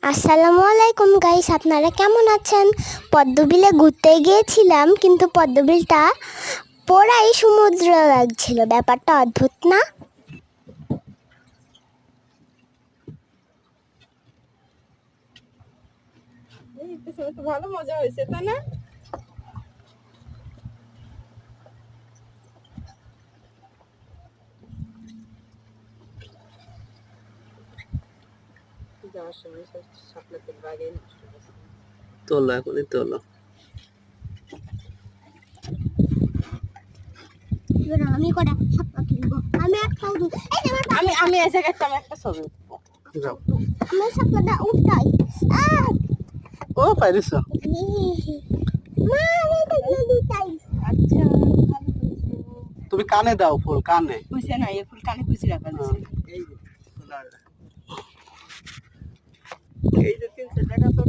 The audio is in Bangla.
আসসালামু আলাইকুম গাইস, আপনারা কেমন আছেন? পদ্মবিলে ঘুরতে গিয়েছিলাম, কিন্তু পদ্মবিলটা পুরাই সমুদ্র লাগছিল। ব্যাপারটা অদ্ভুত না? ভালো মজা হয়েছে, তাই না? তোলো, এখনই তোলো। আমি কটা ছাপা কিনবো। আমি একটাও আমি এই জায়গাটা আমি একটা ছবি যাও। আমার ছাপাটা উঠাই। ও পারিস। মা এটা দিয়ে দিতাই। আচ্ছা, তুমি কানে দাও, ফুল কানে। খুশি না, এই ফুল কানে খুশি রাখা দিছে। এই যে 300 টাকা তো